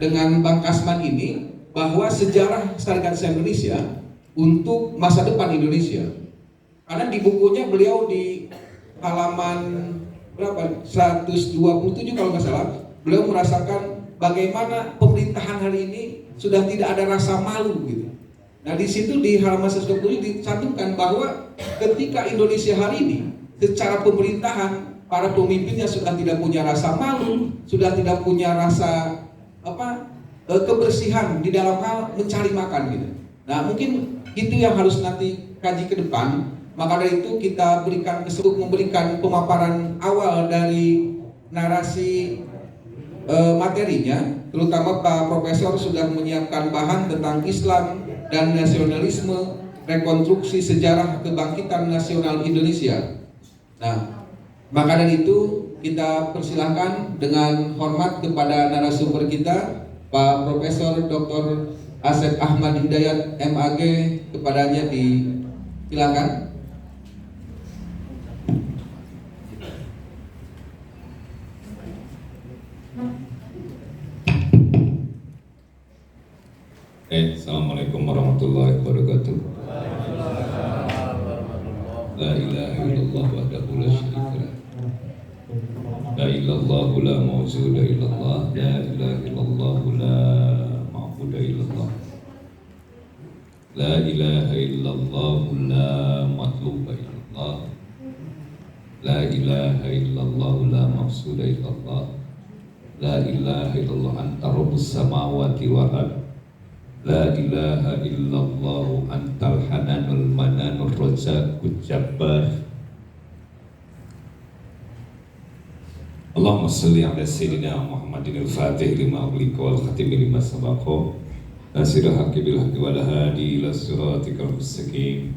dengan Bang Kasman ini bahwa sejarah Syarikat Islam Indonesia untuk masa depan Indonesia. Karena di bukunya beliau di halaman berapa? 127 kalau nggak salah, beliau merasakan bagaimana pemerintahan hari ini sudah tidak ada rasa malu gitu. Nah di situ di halaman 127 dicantumkan bahwa ketika Indonesia hari ini secara pemerintahan para pemimpinnya sudah tidak punya rasa malu, sudah tidak punya rasa kebersihan di dalam hal mencari makan gitu. Nah mungkin itu yang harus nanti kaji ke depan. Maka dari itu kita berikan kesempatan memberikan pemaparan awal dari narasi materinya, terutama Pak Profesor sudah menyiapkan bahan tentang Islam dan nasionalisme, rekonstruksi sejarah kebangkitan nasional Indonesia. Nah, maka dari itu kita persilahkan dengan hormat kepada narasumber kita, Pak Profesor Dr. Asep Ahmad Hidayat MAG, kepadanya disilakan. Assalamualaikum warahmatullahi wabarakatuh. La ilaha illallah wahdahu la syarika lah. La illallah la mawjuda illallah. La ilaha illallah la ma'buda illallah. La ilaha illallah la matluba illallah. La ilaha illallah la maqsuda illallah. La ilaha illallah anta rabbus samawati wal ardh. La ilaha illallah antal hananul mananur razaqul jabbar. Allahumma salli ala sayyidina Muhammadin al-fatih lima ughliqa wal khatim lima sabaqa nasirul haqqi bil haqqi wal hadi ila siratikal mustaqim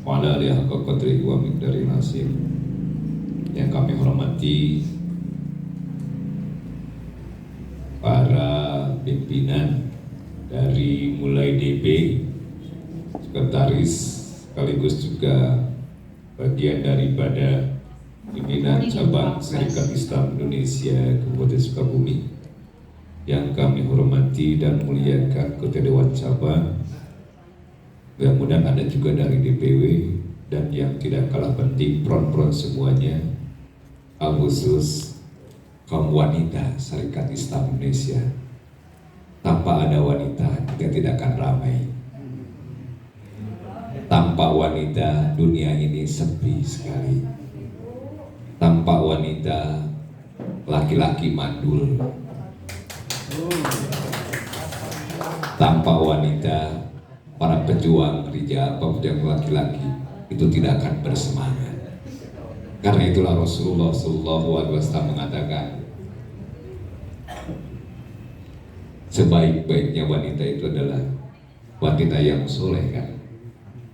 wa ala alihi haqqa qadrihi wa miqdaril azim. Yang kami hormati para pimpinan dari mulai DP, sekretaris, sekaligus juga bagian daripada pimpinan cabang Syarikat Islam Indonesia Kabupaten Sukabumi yang kami hormati dan muliakan Ketua Dewan Cabang. Kemudian ada juga dari DPW dan yang tidak kalah penting peron-peron semuanya, al khusus kaum wanita Syarikat Islam Indonesia. Tanpa ada wanita, kita tidak akan ramai. Tanpa wanita, dunia ini sepi sekali. Tanpa wanita, laki-laki mandul. Tanpa wanita, para pejuang rijal, pejuang laki-laki itu tidak akan bersemangat. Karena itulah Rasulullah SAW mengatakan, sebaik-baiknya wanita itu adalah wanita yang soleh kan.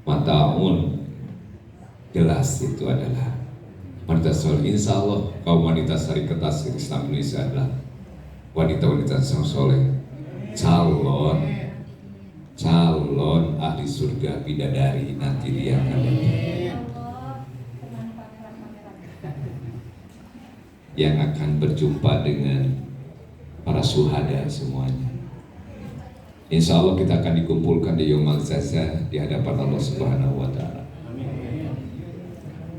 Mata'un, jelas itu adalah wanita soleh. Insya Allah kaum wanita Syarikat Islam Indonesia adalah wanita-wanita yang soleh, calon ahli surga bidadari nanti dia akan yang akan berjumpa dengan para syuhada semuanya. Insya Allah kita akan dikumpulkan di Yaumul Jaza di hadapan Allah Subhanahu wa Ta'ala.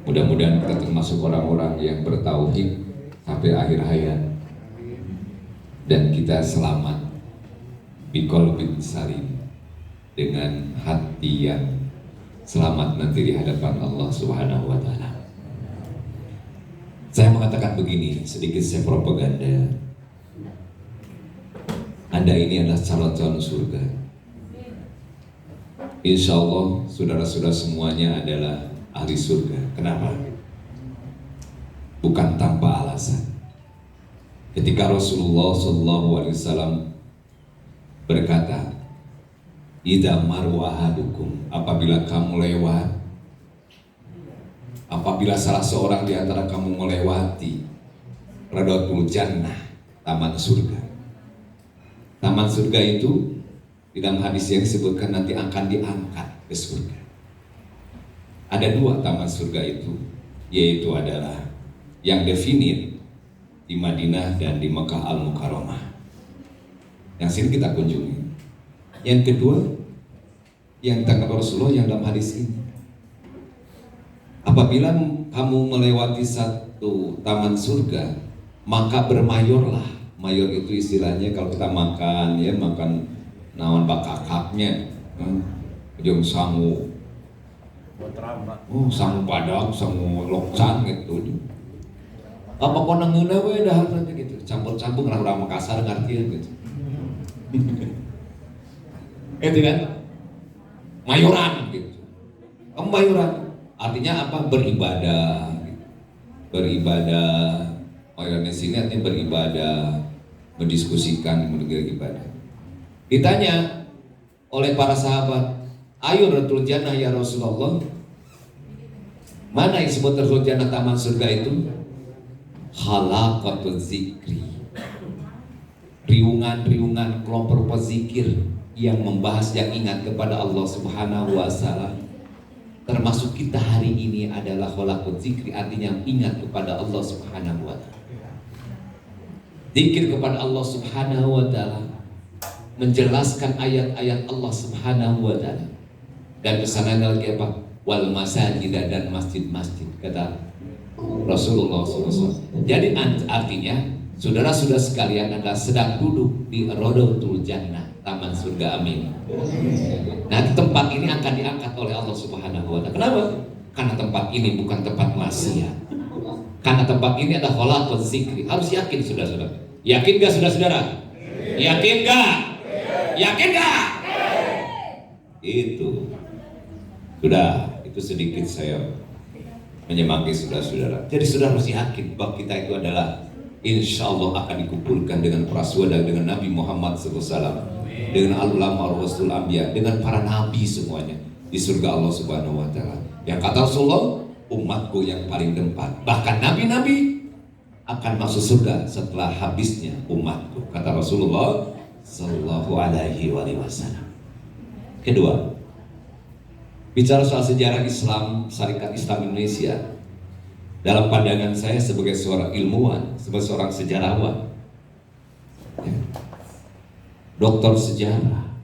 Mudah-mudahan kita termasuk orang-orang yang bertauhid sampai akhir hayat dan kita selamat biqalbin salim, dengan hati yang selamat nanti di hadapan Allah Subhanahu wa Ta'ala. Saya mengatakan begini, sedikit saya propaganda. Anda ini adalah calon-calon surga. Insya Allah saudara-saudara semuanya adalah ahli surga. Kenapa? Bukan tanpa alasan. Ketika Rasulullah SAW berkata, "Idza marwa ahadukum," apabila kamu lewat, apabila salah seorang di antara kamu melewati Radatul Jannah, taman surga. Taman surga itu di dalam hadis yang disebutkan nanti akan diangkat ke surga. Ada dua taman surga itu, yaitu adalah yang definit di Madinah dan di Mekah Al-Mukarramah. Yang sini kita kunjungi. Yang kedua, yang ditangkap Rasulullah yang dalam hadis ini. Apabila kamu melewati satu taman surga, maka bermayorlah. Mayor itu istilahnya kalau kita makan, ya makan naon bakakaknya, ujung sangu, sangu padang, sangu loksan gitu. Apa kau nangguna we dah gitu, campur-campur orang Makassar ngerti gitu. Itu kan mayoran gitu. Kamu mayoran artinya apa? Beribadah gitu. Beribadah. Mayoran di sini artinya beribadah, mendiskusikan, mendengar ibadah. Ditanya oleh para sahabat, ayo Ratul Jannah ya Rasulullah, mana yang disebut Ratul Jannah taman surga itu? Halaqatul zikri, riungan-riungan kelompok pezikir yang membahas, yang ingat kepada Allah Subhanahu wa Ta'ala. Termasuk kita hari ini adalah halaqatul zikri, artinya ingat kepada Allah Subhanahu wa Ta'ala. Zikir kepada Allah Subhanahu wa Ta'ala, menjelaskan ayat-ayat Allah Subhanahu wa Ta'ala. Dan kesana lagi apa? Wal masajid, dan masjid-masjid, kata Rasulullah SAW. Jadi artinya saudara-saudara sekalian adalah sedang duduk di Rodotul Jannah, taman surga, amin. Nah, tempat ini akan diangkat oleh Allah Subhanahu wa Ta'ala. Kenapa? Karena tempat ini bukan tempat maksiat. Karena tempat ini adalah halaqatul zikri. Harus yakin saudara-saudara. Yakin gak saudara-saudara? Yakin gak? Yakin gak? Itu sudah, itu sedikit saya menyemangati saudara-saudara. Jadi saudara harus yakin bahwa kita itu adalah insya Allah akan dikumpulkan dengan para syuhada, dengan Nabi Muhammad SAW, dengan al-ulama rasul anbiya, dengan para nabi semuanya di surga Allah Subhanahu wa Ta'ala. Yang kata Rasulullah, umatku yang paling depan, bahkan nabi-nabi akan masuk surga setelah habisnya umatku, kata Rasulullah Sallallahu Alaihi Wasallam. Kedua, bicara soal sejarah Islam, Syarikat Islam Indonesia, dalam pandangan saya sebagai seorang ilmuwan, sebagai seorang sejarawan, ya, doktor sejarah,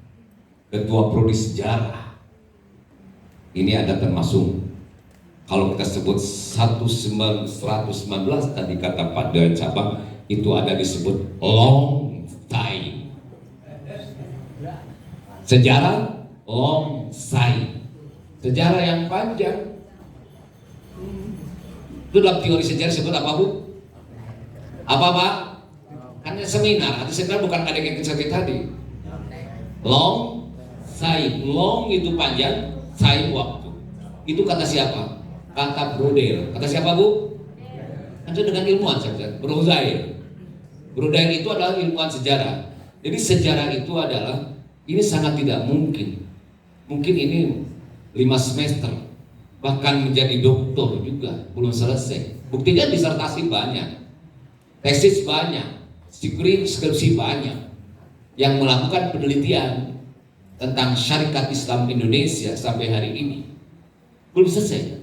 ketua prodi sejarah, ini ada termasuk, kalau kita sebut 119 tadi kata Pak Dewan Cabang, itu ada disebut long time. Sejarah long time, sejarah yang panjang. Itu dalam teori sejarah disebut apa, Bu? Apa, Pak? Karena seminar, arti seminar bukan ada yang sakit tadi. Long time, long itu panjang, time waktu. Itu kata siapa? Kata Brodel. Kata siapa, Bu? Kan dengan ilmuwan saya. Brodel. Brodel itu adalah ilmuwan sejarah. Jadi sejarah itu adalah, ini sangat tidak mungkin. Mungkin ini 5 semester, bahkan menjadi doktor juga belum selesai. Buktinya disertasi banyak, tesis banyak, skripsi banyak, yang melakukan penelitian tentang Syarikat Islam Indonesia sampai hari ini belum selesai.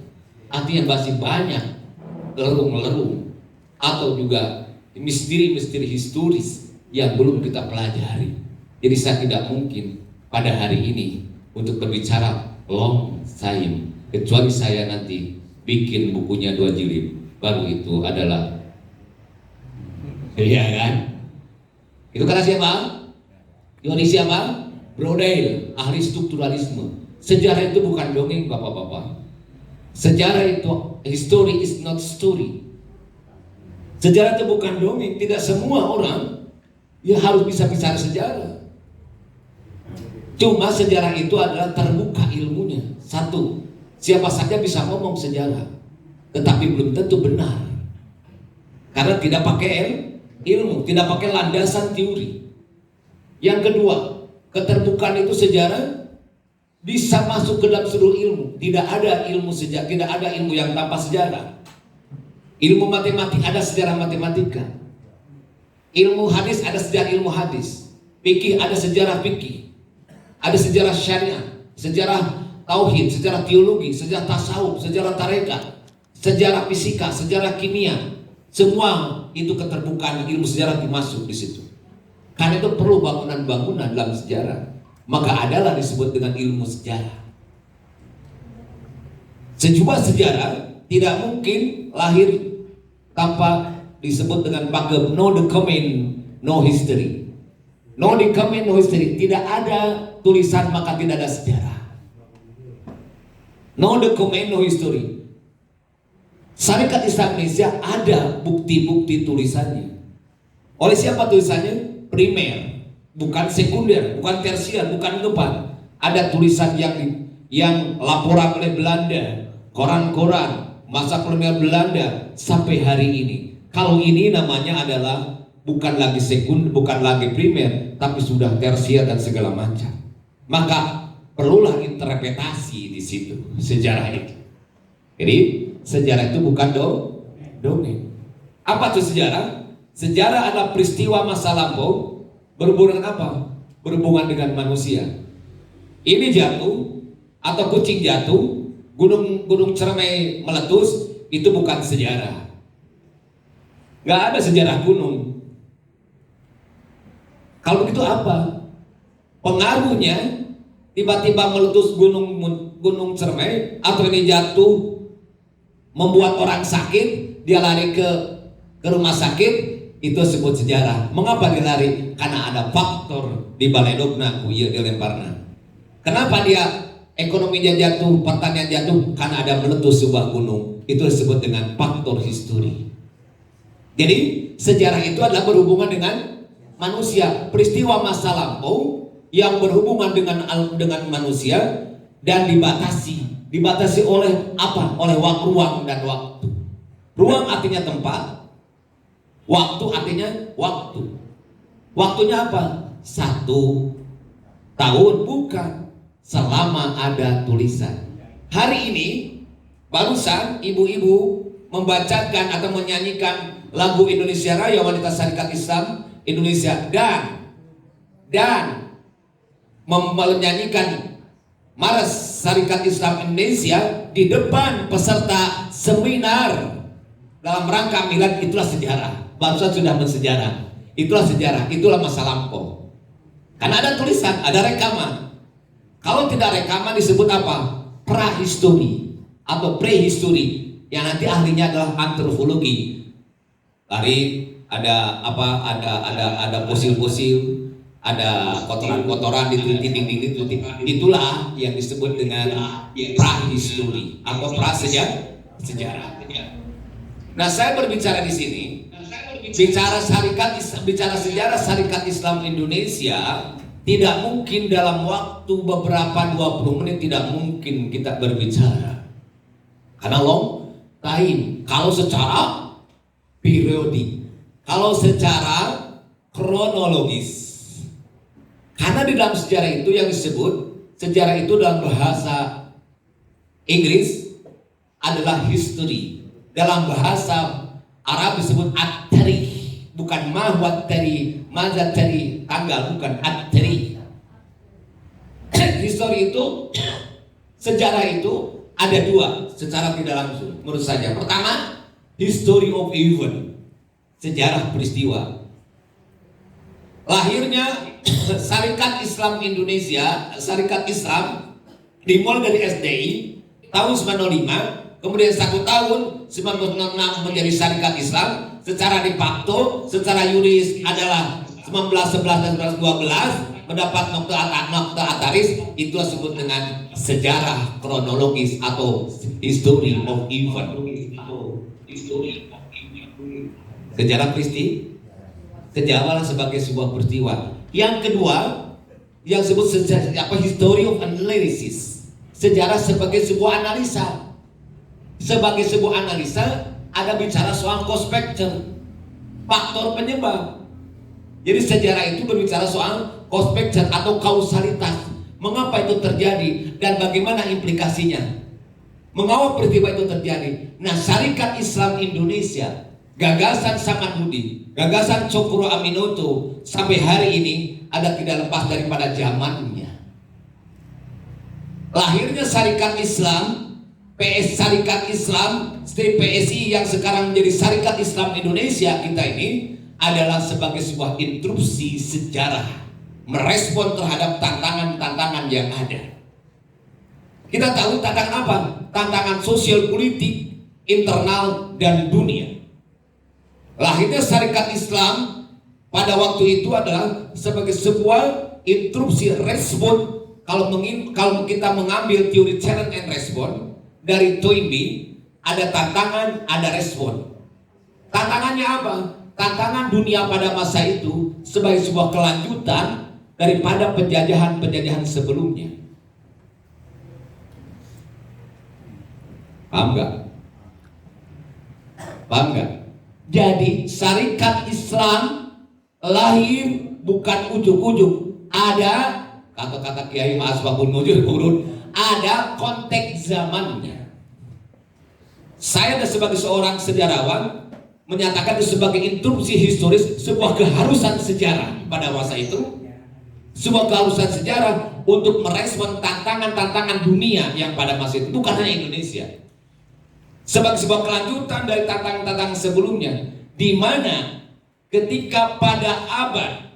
Artinya masih banyak lerung-lerung atau juga misteri-misteri historis yang belum kita pelajari. Jadi saya tidak mungkin pada hari ini untuk berbicara long time, kecuali saya nanti bikin bukunya 2 jilid, baru itu adalah, iya kan? Itu kata siapa? Teori siapa? Brodel, ahli strukturalisme. Sejarah itu bukan dongeng, bapak-bapak. Sejarah itu, history is not story. Sejarah itu bukan dongeng. Tidak semua orang ya harus bisa bicara sejarah. Cuma sejarah itu adalah terbuka ilmunya. Satu, siapa saja bisa ngomong sejarah, tetapi belum tentu benar, karena tidak pakai ilmu, tidak pakai landasan teori. Yang kedua, keterbukaan itu sejarah bisa masuk ke dalam seluruh ilmu. Tidak ada ilmu sejarah, tidak ada ilmu yang tanpa sejarah. Ilmu matematik ada sejarah matematika. Ilmu hadis ada sejarah ilmu hadis. Fikih ada sejarah fikih. Ada sejarah syariah, sejarah tauhid, sejarah teologi, sejarah tasawuf, sejarah tarekat, sejarah fisika, sejarah kimia. Semua itu keterbukaan ilmu sejarah dimasuk di situ. Karena itu perlu bangunan-bangunan dalam sejarah. Maka adalah disebut dengan ilmu sejarah. Sebuah sejarah tidak mungkin lahir tanpa disebut dengan pakai no document, no history. No document, no history. Tidak ada tulisan maka tidak ada sejarah. No document, no history. Syarikat Islam Indonesia ada bukti-bukti tulisannya. Oleh siapa tulisannya? Primer, bukan sekunder, bukan tersier, bukan depan. Ada tulisan yang laporan oleh Belanda, koran-koran masa kolonial Belanda sampai hari ini. Kalau ini namanya adalah bukan lagi sekunder, bukan lagi primer, tapi sudah tersier dan segala macam. Maka perlulah interpretasi di situ sejarah itu. Jadi sejarah itu bukan dongeng. Apa itu sejarah? Sejarah adalah peristiwa masa lampau berhubungan dengan apa? Berhubungan dengan manusia. Ini jatuh atau kucing jatuh, gunung Cermai meletus, itu bukan sejarah. Gak ada sejarah gunung. Kalau begitu apa? Pengaruhnya tiba-tiba meletus gunung Cermai atau ini jatuh membuat orang sakit, dia lari ke rumah sakit, itu sebut sejarah. Mengapa dia lari? Karena ada faktor di baledogna kuieu dilemparna. Kenapa dia ekonominya jatuh, pertanian jatuh? Karena ada meletus sebuah gunung. Itu disebut dengan faktor histori. Jadi sejarah itu adalah berhubungan dengan manusia, peristiwa masa lampau yang berhubungan dengan manusia dan dibatasi oleh apa? Oleh ruang dan waktu. Ruang artinya tempat, waktu artinya waktu. Waktunya apa? 1 tahun, bukan. Selama ada tulisan. Hari ini barusan ibu-ibu membacakan atau menyanyikan lagu Indonesia Raya Wanita Syarikat Islam Indonesia dan menyanyikan Maras Syarikat Islam Indonesia di depan peserta seminar dalam rangka milad. Itulah sejarah. Bangsa sudah mensejarah. Itulah sejarah, itulah masa lampau. Karena ada tulisan, ada rekaman. Kalau tidak rekaman disebut apa? Prahistori atau prehistori, yang nanti ahlinya adalah antropologi. Ada fosil-fosil, ada kotoran-kotoran diteliti, itulah yang disebut dengan prahistori atau prasejarah. Nah, saya berbicara di sini bicara sejarah Syarikat Islam Indonesia, tidak mungkin dalam waktu beberapa 20 menit tidak mungkin kita berbicara. Karena long time, kalau secara periodik, kalau secara kronologis. Karena di dalam sejarah itu yang disebut, sejarah itu dalam bahasa Inggris adalah history. Dalam bahasa Arab disebut at-tarikh, bukan mahwat-tarikh, mazat-tarikh, tanggal, bukan at-tarikh. History itu, sejarah itu ada 2 secara tidak langsung menurut saya. Pertama, history of event, sejarah peristiwa. Lahirnya Syarikat Islam Indonesia, Syarikat Islam dimulai dari SDI tahun 95. Kemudian 1 tahun 1996 menjadi Syarikat Islam. Secara de facto, secara yuris adalah 1911 dan 1912 mendapat nokta ataris. Itu disebut dengan sejarah kronologis atau history of event. Sejarah sejarah sebagai sebuah peristiwa. Yang kedua, yang disebut history of analysis, sejarah sebagai sebuah analisa. Sebagai sebuah analisa ada bicara soal cost factor, faktor penyebab. Jadi sejarah itu berbicara soal cost factor atau kausalitas. Mengapa itu terjadi dan bagaimana implikasinya? Mengapa peristiwa itu terjadi? Nah, Syarikat Islam Indonesia, gagasan Samanhudi, gagasan Cokro Aminoto sampai hari ini ada tidak lepas daripada zamannya. Lahirnya Syarikat Islam, PS Syarikat Islam, PSI yang sekarang menjadi Syarikat Islam Indonesia kita ini adalah sebagai sebuah interupsi sejarah, merespon terhadap tantangan-tantangan yang ada. Kita tahu tantangan apa? Tantangan sosial politik, internal, dan dunia. Lahirnya Syarikat Islam pada waktu itu adalah sebagai sebuah interupsi respon. Kalau kita mengambil teori challenge and respon dari Toynbee, ada tantangan, ada respon. Tantangannya apa? Tantangan dunia pada masa itu sebagai sebuah kelanjutan daripada penjajahan-penjajahan sebelumnya. Paham nggak? Paham nggak? Jadi Syarikat Islam lahir bukan ujuk-ujuk. Ada kata-kata Kiai Ma'asbabun Nujul urut, ada konteks zamannya. Saya sebagai seorang sejarawan menyatakan itu sebagai interupsi historis, sebuah keharusan sejarah pada masa itu, sebuah keharusan sejarah untuk merespon tantangan-tantangan dunia yang pada masa itu, bukan hanya Indonesia, sebagai sebuah kelanjutan dari tantangan-tantangan sebelumnya, di mana ketika pada abad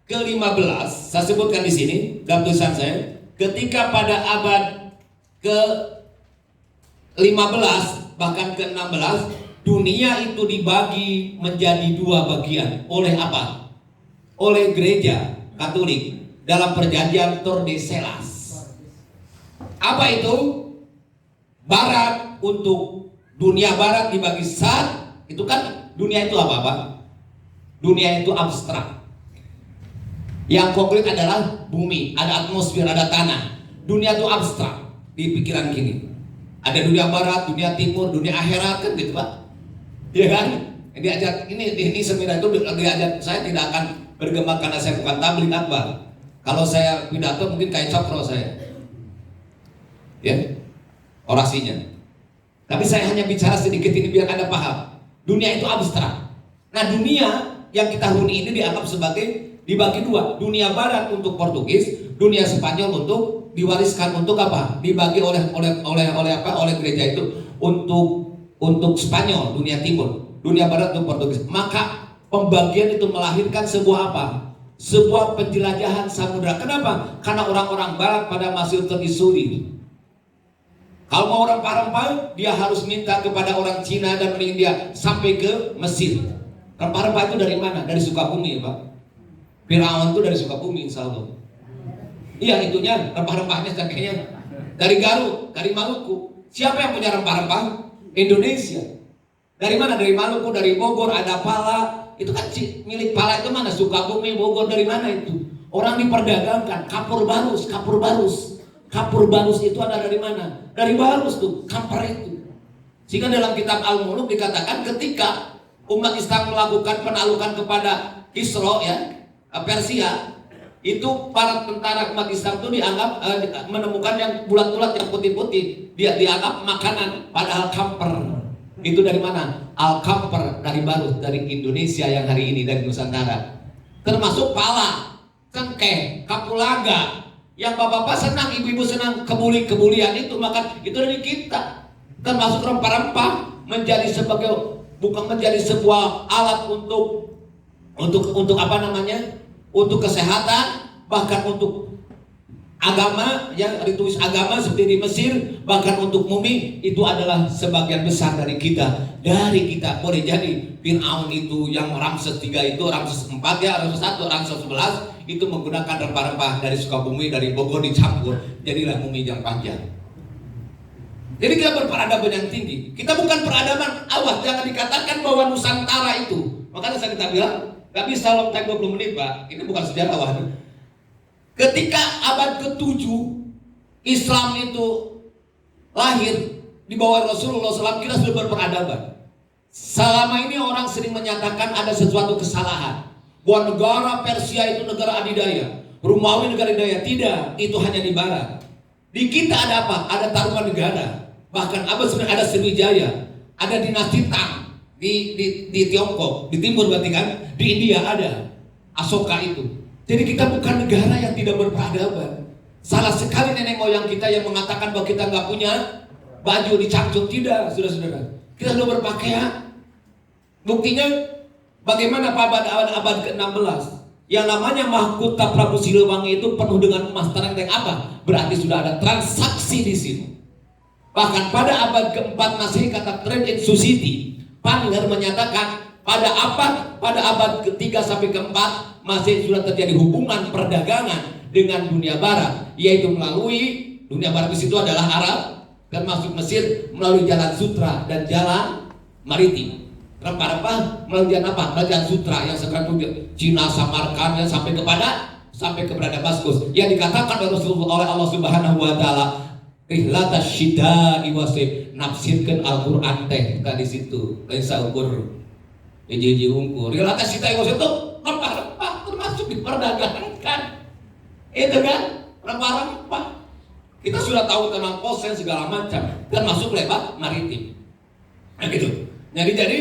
ke-15, saya sebutkan di sini dalam tulisan saya, ketika pada abad ke-15 bahkan ke-16, dunia itu dibagi menjadi dua bagian. Oleh apa? Oleh gereja Katolik dalam perjanjian Tordesillas. Apa itu? Barat, untuk dunia barat dibagi saat itu kan dunia itu apa? Dunia itu abstrak. Yang konkret adalah bumi, ada atmosfer, ada tanah. Dunia itu abstrak di pikiran gini. Ada dunia barat, dunia timur, dunia akhirat, kan gitu Pak. Iya kan? Ini seminar itu diajak, saya tidak akan bergema karena saya bukan tabligh akbar. Kalau saya pidato mungkin kayak cokro saya. Ya. Orasinya. Tapi saya hanya bicara sedikit ini biar Anda paham. Dunia itu abstrak. Nah, dunia yang kita huni ini dianggap sebagai dibagi dua. Dunia barat untuk Portugis, dunia Spanyol untuk diwariskan untuk apa? Dibagi oleh gereja itu untuk Spanyol, dunia timur, dunia barat untuk Portugis. Maka pembagian itu melahirkan sebuah apa? Sebuah penjelajahan samudra. Kenapa? Karena orang-orang barat pada masih terisuri. Kalau mau rempah-rempah, dia harus minta kepada orang Cina dan India sampai ke Mesir. Rempah-rempah itu dari mana? Dari Sukabumi, Pak. Firaun itu dari Sukabumi, insya Allah. Iya, itunya rempah-rempahnya kayaknya dari Garut, dari Maluku. Siapa yang punya rempah-rempah? Indonesia. Dari mana? Dari Maluku, dari Bogor, ada pala. Itu kan milik pala itu mana? Sukabumi, Bogor, dari mana itu? Orang diperdagangkan, kapur barus. Kapur barus itu ada dari mana? Dari barus tuh, kamper itu. Sehingga dalam kitab Al-Muluk dikatakan ketika umat Islam melakukan penaklukan kepada Kisra, ya, Persia, itu para tentara umat Islam itu dianggap menemukan yang bulat-bulat, yang putih-putih, dia dianggap makanan, padahal kamper. Itu dari mana? Al-kamper, dari barus, dari Indonesia yang hari ini, dari Nusantara. Termasuk pala, cengkeh, kapulaga. Yang bapak-bapak senang, ibu-ibu senang, kebulian itu, maka itu dari kita. Termasuk rempah-rempah menjadi sebagai, bukan menjadi sebuah alat untuk apa namanya? Untuk kesehatan, bahkan untuk agama, yang ditulis agama seperti di Mesir, bahkan untuk mumi, itu adalah sebagian besar dari kita. Boleh jadi Fir'aun itu yang Ramses 3 itu, Ramses 4 ya, Ramses 1, Ramses 11 itu menggunakan rempah-rempah dari Sukabumi, dari Bogor dicampur, jadilah mumi yang panjang. Jadi kita berperadaban yang tinggi. Kita bukan peradaban, awas jangan dikatakan bahwa Nusantara itu. Makanya kita bilang gak bisa long time 20 menit Pak. Ini bukan sejarawan. Ketika abad ke-7 Islam itu lahir di bawah Rasulullah SAW, kita sudah berperadaban. Selama ini orang sering menyatakan ada sesuatu kesalahan, bahwa negara Persia itu negara adidaya, Romawi negara adidaya. Tidak, itu hanya di barat. Di kita ada apa? Ada Tarumanegara. Bahkan sebenarnya ada Sriwijaya, ada dinasti Tang di Tiongkok, di timur berarti kan, di India ada Asoka itu. Jadi kita bukan negara yang tidak berperadaban. Salah sekali nenek moyang kita yang mengatakan bahwa kita nggak punya baju dicangcut. Tidak, saudara-saudara. Kita sudah berpakaian. Buktinya bagaimana pada abad ke-16 yang namanya mahkota Prabu Siliwangi itu penuh dengan emas. Terang apa? Berarti sudah ada transaksi di sini. Bahkan pada abad ke-4 Masehi kata trade in society, Panger menyatakan pada abad ke-3 sampai ke-4 masih sudah terjadi hubungan perdagangan dengan dunia barat, yaitu melalui dunia barat di situ adalah Arab dan masuk Mesir melalui jalan sutra dan jalan maritim. Rempah-rempah melalui jalan apa? Melalui jalan sutra yang sekarang itu Cina, Samarkand yang sampai kepada Damaskus. Yang dikatakan oleh Allah Subhanahu wa taala, rihlata syidai wasif, nafsirkan Al-Qur'an teh di situ. Lain saukur. Jadi ungkur. Rihlata syidai wasif itu rempah-rempah termasuk diperdagangkan. Itu kan? Rempah-rempah. Kita sudah tahu tentang posen segala macam, termasuk lewat maritim. Nah gitu. Jadi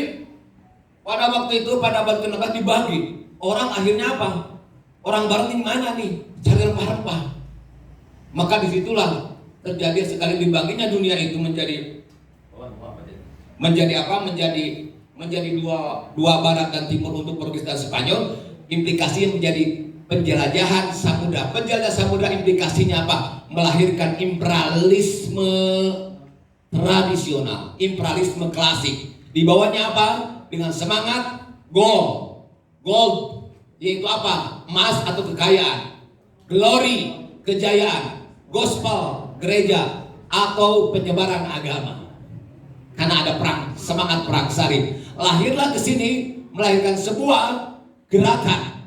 pada waktu itu pada abad ke-16 dibagi. Orang akhirnya apa? Orang barat ini mana nih? Cari rempah-rempah. Maka disitulah terjadi sekali dibaginya dunia itu menjadi dua barat dan timur untuk Portugis dan Spanyol. Implikasinya menjadi penjelajahan samudra. Penjelajahan samudra implikasinya apa? Melahirkan imperialisme tradisional, imperialisme klasik. Di bawahnya apa? Dengan semangat gold, yaitu apa? Emas atau kekayaan, glory, kejayaan, gospel, gereja, atau penyebaran agama. Karena ada perang, semangat perang salib. Lahirlah ke sini melahirkan sebuah gerakan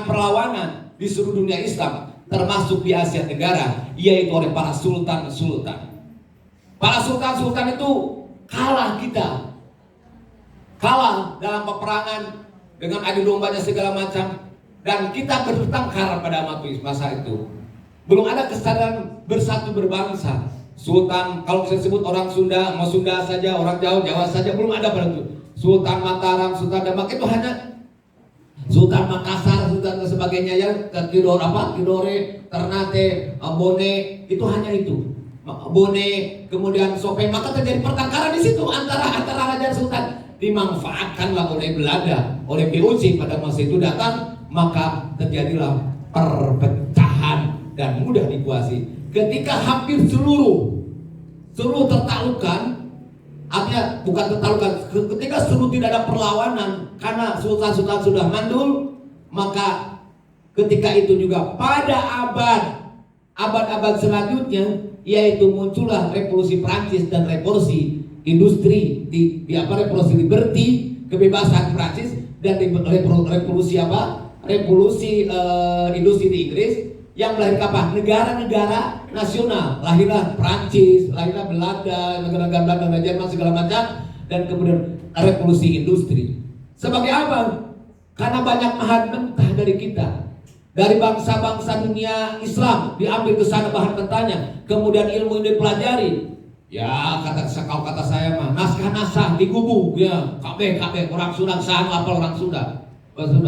perlawanan di seluruh dunia Islam, termasuk di Asia Tenggara, yaitu oleh para sultan-sultan. Para sultan-sultan itu kalah dalam peperangan dengan adu dombanya segala macam, dan kita bertengkar pada masa itu. Belum ada kesadaran bersatu berbangsa. Sultan, kalau bisa disebut orang Sunda, mau Sunda saja, orang Jawa saja, belum ada pada itu. Sultan Mataram, Sultan Demak itu hanya Sultan Makassar, Sultan dan sebagainya ya, Tidore, Ternate, Bone, itu hanya itu. Bone, kemudian Sopeng, maka terjadi pertengkaran di situ antara raja dan sultan. Dimanfaatkanlah oleh Belanda, oleh POC pada masa itu datang, maka terjadilah perpecahan dan mudah dikuasai. Ketika hampir seluruh tertaklukkan, artinya bukan tertaklukkan, ketika seluruh tidak ada perlawanan karena sultan-sultan sudah mandul, maka ketika itu juga pada abad selanjutnya, yaitu muncullah revolusi Prancis dan revolusi industri revolusi liberty, kebebasan Prancis, dan revolusi industri di Inggris yang melahirkan apa? Negara-negara nasional. Lahirlah Prancis, lahirlah Belanda, negara-negara Belanda, Jerman segala macam, dan kemudian revolusi industri. Sebagai apa? Karena banyak bahan mentah dari kita. Dari bangsa-bangsa dunia Islam diambil ke sana bahan mentahnya, kemudian ilmu ini dipelajari. Ya kata saya mah naskah digubuk ya, KB orang Sunda sah apa orang Sunda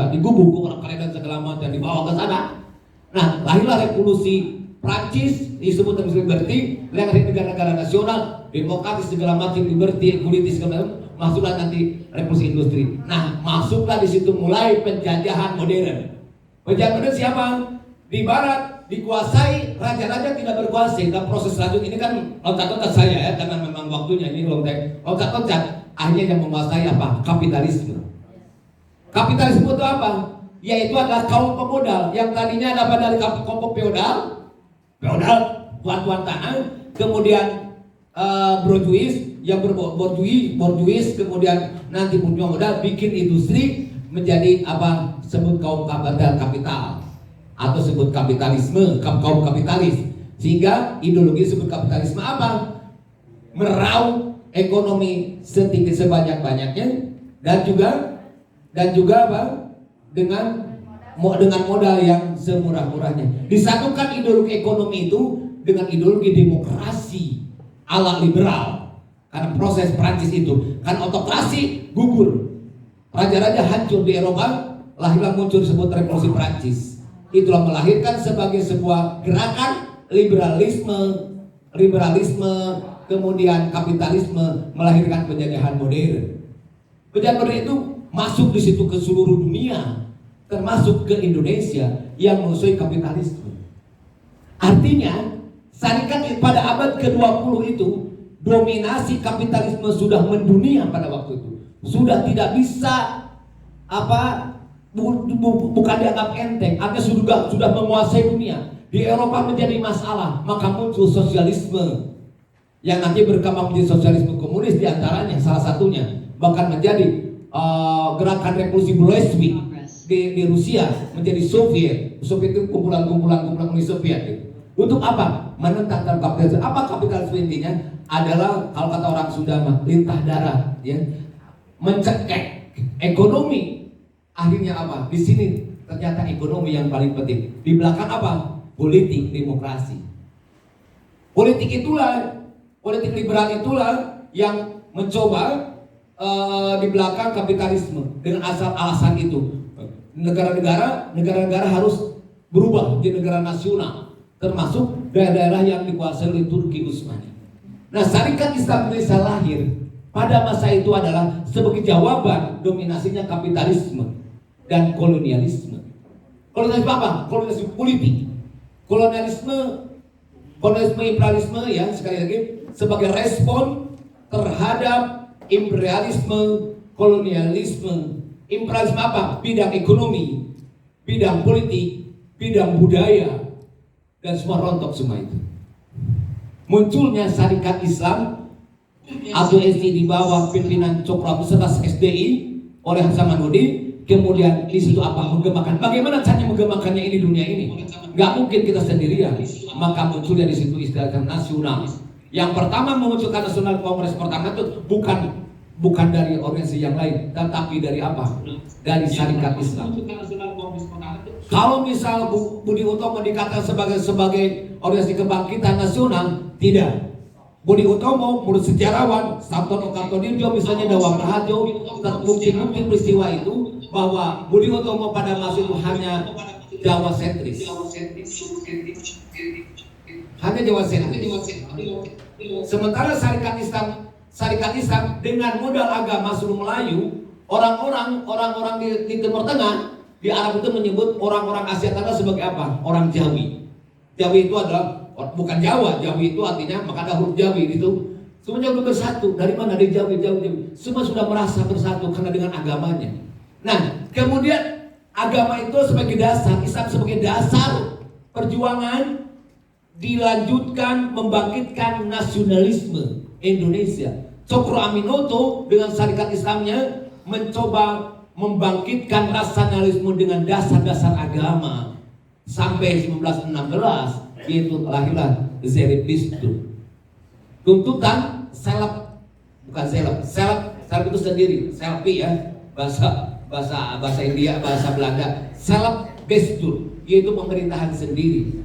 digubuk orang kalian dan segala macam dibawa ke sana. Nah lahirlah revolusi Prancis disebut revolusi liberty, negara-negara nasional, demokratis segala macam, liberty, politis segala macam. Masuklah nanti revolusi industri. Nah masuklah di situ mulai penjajahan modern. Penjajahan modern siapa? Di barat dikuasai, raja-raja tidak berkuasai. Dan proses selanjutnya ini kan loncat-loncat saya ya, karena memang waktunya ini loncat-loncat. Akhirnya yang menguasai apa? Kapitalisme. Kapitalisme itu apa? Yaitu adalah kaum pemodal yang tadinya dapat dari kelompok feodal, tuan-tuan tanah, kemudian borjuis, yang borjuis, kemudian nanti punya modal bikin industri menjadi apa? Sebut kaum kapital atau sebut kapitalisme, kaum kapitalis. Sehingga ideologi sebut kapitalisme apa? Meraup ekonomi sebanyak-banyaknya dan juga apa? Dengan modal yang semurah-murahnya. Disatukan ideologi ekonomi itu dengan ideologi demokrasi ala liberal. Karena proses Prancis itu kan autokrasi gugur. Raja-raja hancur di Eropa, lahirlah muncul disebut revolusi Prancis. Itulah melahirkan sebagai sebuah gerakan liberalisme kemudian kapitalisme melahirkan penjajahan modern. Penjajahan modern itu masuk di situ ke seluruh dunia, termasuk ke Indonesia yang musuhi kapitalisme. Artinya, syarikat pada abad ke-20 itu dominasi kapitalisme sudah mendunia pada waktu itu. Sudah tidak bisa bukan dianggap enteng, artinya sudah menguasai dunia. Di Eropa menjadi masalah, maka muncul sosialisme yang nanti berkembang menjadi sosialisme komunis diantaranya, salah satunya bahkan menjadi gerakan revolusi Bolshevik di Rusia menjadi Soviet. Soviet itu kumpulan-kumpulan Uni Soviet itu. Untuk apa? Menentang kapitalisme. Apa kapitalisme intinya? Adalah kalau kata orang Sunda mah lintah darah, ya, mencekek ekonomi. Akhirnya apa? Di sini ternyata ekonomi yang paling penting. Di belakang apa? Politik demokrasi. Politik liberal itulah yang mencoba di belakang kapitalisme dengan alasan itu. Negara-negara harus berubah menjadi negara nasional, termasuk daerah-daerah yang dikuasai oleh Turki Utsmani. Nah, Syarikat Islam Indonesia lahir pada masa itu adalah sebagai jawaban dominasinya kapitalisme dan kolonialisme. Kolonialisme apa? Kolonialisme politik. Kolonialisme imperialisme, ya, sekali lagi sebagai respon terhadap imperialisme, kolonialisme. Imperialisme apa? Bidang ekonomi, bidang politik, bidang budaya, dan semua rontok semua itu. Munculnya Syarikat Islam atau SI di bawah pimpinan Cokro beserta SDI oleh Hasanuddin. Kemudian di situ apa? Menggemakan. Bagaimana caranya menggemakannya ini dunia ini? Gak mungkin kita sendirian. Maka munculnya di situ istilah nasional. Yang pertama memunculkan nasional kongres pertama itu bukan dari organisasi yang lain, tetapi dari apa? Dari Syarikat Islam. Kalau misal Budi Utomo dikatakan sebagai organisasi kebangkitan nasional, tidak. Budi Utomo menurut sejarawan Sabtono Kartodirjo misalnya Dawa Praharjo, bukti peristiwa itu bahwa Budi Utomo pada masa itu hanya Jawa sentris. Hanya Jawa sentris. Sementara Syarikat Islam dengan modal agama seluruh Melayu, orang-orang di Timur Tengah, di Arab itu menyebut orang-orang Asia Tenggara sebagai apa? Orang Jawi. Jawi itu adalah bukan Jawa, Jawi itu artinya maka ada huruf Jawi itu. Semuanya sudah bersatu. Dari mana? Dari Jawi. Semua sudah merasa bersatu karena dengan agamanya. Nah, kemudian agama itu sebagai dasar, Islam sebagai dasar perjuangan dilanjutkan membangkitkan nasionalisme Indonesia. Cokro Aminoto dengan Syarikat Islamnya mencoba membangkitkan nasionalisme dengan dasar-dasar agama sampai 1916. Itu lahirlah Zoroaster. Tuntutan seleb itu sendiri, selfie ya, bahasa India, bahasa Belanda, seleb gestur, yaitu pemerintahan sendiri.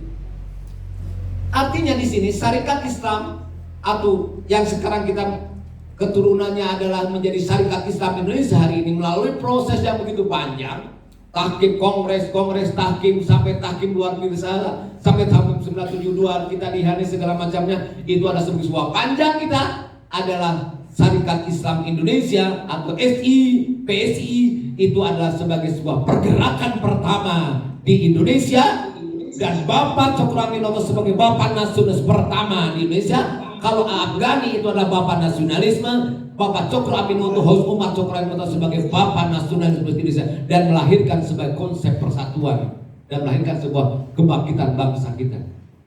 Artinya di sini Syarikat Islam atau yang sekarang kita keturunannya adalah menjadi Syarikat Islam Indonesia hari ini melalui proses yang begitu panjang. Tahkim kongres tahkim sampai tahkim luar biasa sampai tahkim 972 kita dihani segala macamnya, itu ada sebuah panjang kita adalah Syarikat Islam Indonesia atau SI, PSI itu adalah sebagai sebuah pergerakan pertama di Indonesia, dan Bapak Cokro Aminoto sebagai Bapak Nasionalis pertama di Indonesia. Kalau Afghani itu adalah Bapak Nasionalisme, Bapak Cokro Aminoto, Hos Umar Cokro Aminoto sebagai Bapak Nasionalisme Indonesia, dan melahirkan sebagai konsep persatuan dan melahirkan sebuah kebangkitan bangsa kita.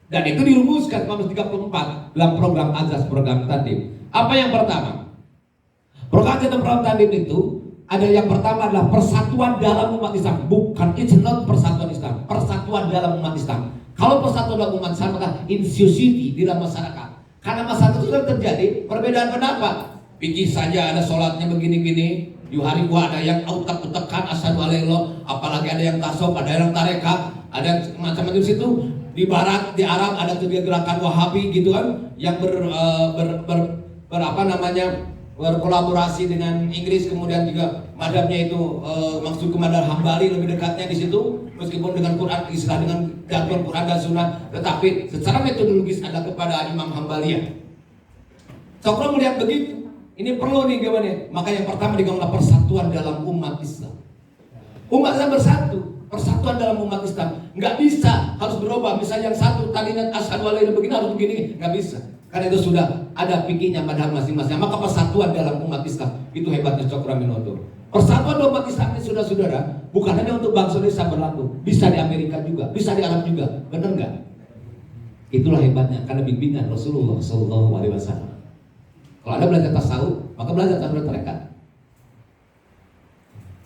Dan itu dirumuskan tahun 1934 dalam program Azas, program Tandim. Apa yang pertama? Program Tandim itu ada yang pertama adalah persatuan dalam umat Islam, bukan it's not persatuan Islam, persatuan dalam umat Islam. Kalau persatuan dalam umat Islam maka inclusivity di dalam masyarakat. Karena masyarakat itu sudah terjadi perbedaan pendapat. Pikir saja ada sholatnya begini-gini. Di hari gua ada yang utak-utakan asyhadu alla ilaha, apalagi ada yang tasawuf, ada yang tarekat, ada macam-macam di situ. Di barat, di Arab ada juga gerakan Wahabi gitu kan, yang berkolaborasi dengan Inggris, kemudian juga madhabnya itu maksud ke madhab Hambali lebih dekatnya di situ, meskipun dengan Quran istilah dengan gabungan Quran dan Sunnah, tetapi secara metodologis adalah kepada Imam Hambaliyah. Cokro melihat begitu. Ini perlu nih gimana? Maka yang pertama dibangunlah persatuan dalam umat Islam. Umat Islam bersatu, persatuan dalam umat Islam. Nggak bisa, harus berubah. Misalnya yang satu tadinya asyhadu alla ilaha illallah begini harus begini, nggak bisa. Karena itu sudah ada fikihnya madhab masing-masing. Maka persatuan dalam umat Islam itu hebatnya Cokroaminoto. Persatuan dalam umat Islam ini saudara-saudara bukan hanya untuk bangsa Indonesia berlaku, bisa di Amerika juga, bisa di Arab juga, benar nggak? Itulah hebatnya karena bimbingan Rasulullah SAW. Kalau Anda belajar tasawuf, maka belajar tasawuf tarekat.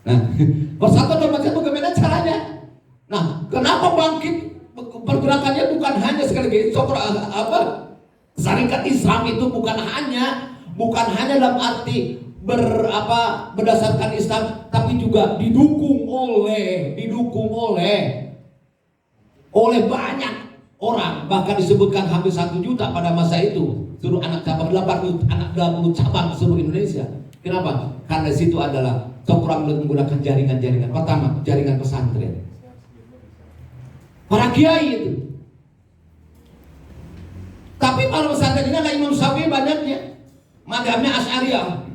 Nah, persatuan dalam umat Islam bagaimana caranya? Nah, kenapa bangkit pergerakannya bukan hanya sekali lagi Syarikat Islam itu bukan hanya dalam arti berdasarkan Islam, tapi juga didukung oleh banyak orang, bahkan disebutkan hampir 1 juta pada masa itu seluruh anak cabang 80 cabang seluruh Indonesia. Kenapa? Karena situ adalah Cokroaminoto menggunakan jaringan-jaringan. Pertama, jaringan pesantren. Para kiai itu. Tapi para pesantren ini ada Imam Syafi'i banyaknya. Madhabnya Asy'ariyah.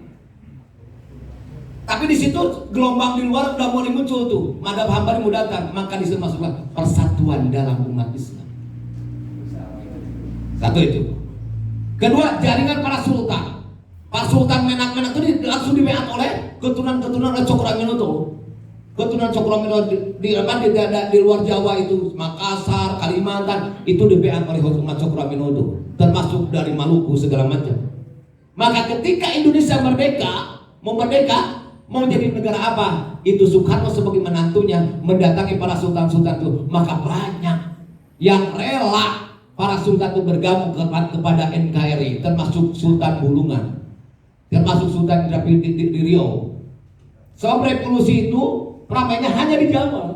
Tapi di situ gelombang di luar udah mulai muncul tuh. Madhab Hambali mau datang, maka di situ masuklah persatuan dalam umat Islam. Satu itu. Kedua, jaringan para sultan. Para sultan menak-menak itu langsung dibeat oleh keturunan-keturunan Cokroaminoto. Keturunan Cokroaminoto di luar Jawa itu, Makassar, Kalimantan, itu dibeat oleh umat Cokroaminoto, termasuk dari Maluku segala macam. Maka ketika Indonesia mau jadi negara apa? Itu Soekarno sebagai menantunya mendatangi para sultan-sultan itu, maka banyak yang rela para sultan itu bergabung kepada NKRI, termasuk Sultan Bulungan, termasuk Sultan di Riau. Sebab revolusi itu ramainya hanya di Jawa.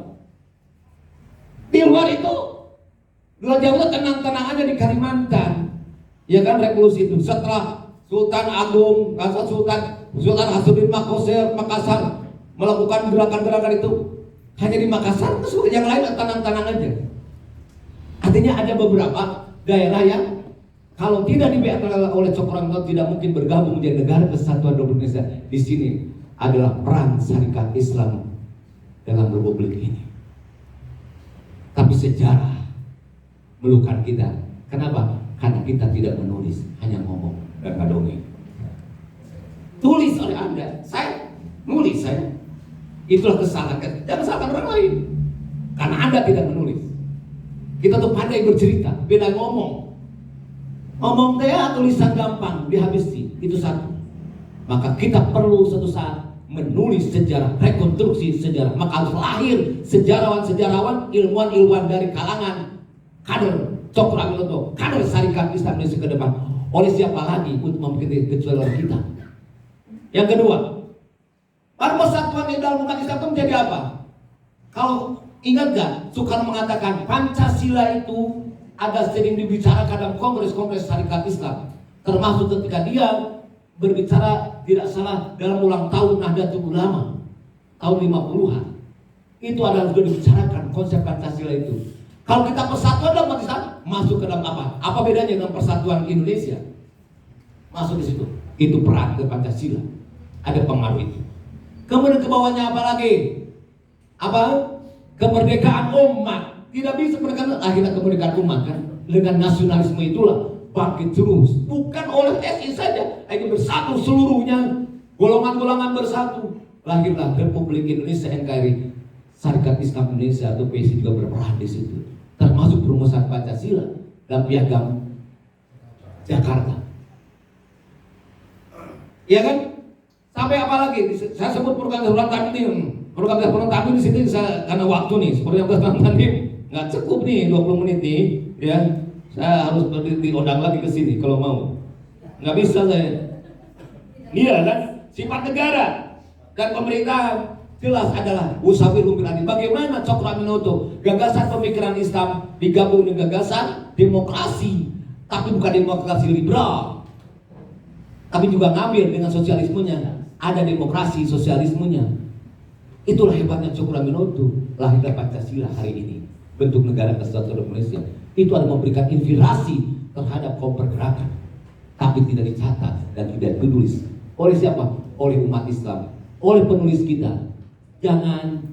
Di luar Jawa tenang-tenang aja di Kalimantan. Ya kan, revolusi itu setelah Sultan Agung, Sultan Hasanuddin Makassar melakukan gerakan-gerakan itu hanya di Makassar, terus yang lain tenang-tenang aja. Artinya ada beberapa daerah yang kalau tidak dibeat oleh Cokroaminoto tidak mungkin bergabung menjadi negara kesatuan Republik Indonesia. Di sini adalah peran Syarikat Islam dalam Republik ini. Tapi sejarah melukan kita. Kenapa? Karena kita tidak menulis, hanya ngomong dan ngadongeng. Tulis oleh Anda, saya nulis saya. Itulah kesalahan. Jangan salahkan orang lain. Karena Anda tidak menulis. Kita tuh pandai bercerita, beda ngomong. Ngomong tulisan gampang, dihabisi. Itu satu. Maka kita perlu suatu saat menulis sejarah, rekonstruksi sejarah. Maka harus lahir sejarawan-sejarawan, ilmuwan-ilmuwan dari kalangan kader Cokroaminoto, kader Syarikat Islam Indonesia ke depan. Oleh siapa lagi untuk memperkecil kecuali kita? Yang kedua, persatuan di dalam umat Islam itu menjadi apa? Kalau ingat gak, Soekarno mengatakan Pancasila itu ada sering dibicarakan dalam kongres-kongres Syarikat Islam, termasuk ketika dia berbicara tidak salah dalam ulang tahun Nahdlatul Ulama tahun 50-an. Itu adalah sudah dibicarakan konsep Pancasila itu. Kalau kita persatuan dalam umat Islam, masuk ke dalam apa? Apa bedanya dengan persatuan Indonesia? Masuk di situ. Itu peran ke Pancasila. Ada pengaruh itu. Kemudian ke bawahnya apa lagi? Apa? Kemerdekaan umat. Tidak bisa menekan akhirnya kemerdekaan umat kan? Dengan nasionalisme itulah bangkit terus. Bukan oleh SI saja. Ini bersatu seluruhnya. Golongan-golongan bersatu. Lahirlah Republik Indonesia NKRI. Syarikat Islam Indonesia atau PSI juga berperan di situ. Termasuk perumusan Pancasila dan Piagam Jakarta. Iya kan? Sampai apa lagi? Saya sebut program Dasar tadi nih. Program Dasar tadi di sini karena waktu nih. Program Dasar tadi nggak cukup nih 20 menit nih. Ya, saya harus diundang lagi ke sini kalau mau. Nggak bisa saya. Iya kan? Sifat negara dan pemerintah jelas adalah Usawirul Milani. Bagaimana Cokroaminoto gagasan pemikiran Islam digabung dengan gagasan demokrasi, tapi bukan demokrasi liberal, tapi juga ngambil dengan sosialismenya. Ada demokrasi sosialismenya. Itulah hebatnya Cokroaminoto. Lahirlah Pancasila hari ini, bentuk negara kesatuan Indonesia. Itu adalah memberikan inspirasi terhadap kaum pergerakan. Tapi tapi tidak dicatat dan tidak ditulis. Oleh siapa? Oleh umat Islam, oleh penulis kita. Jangan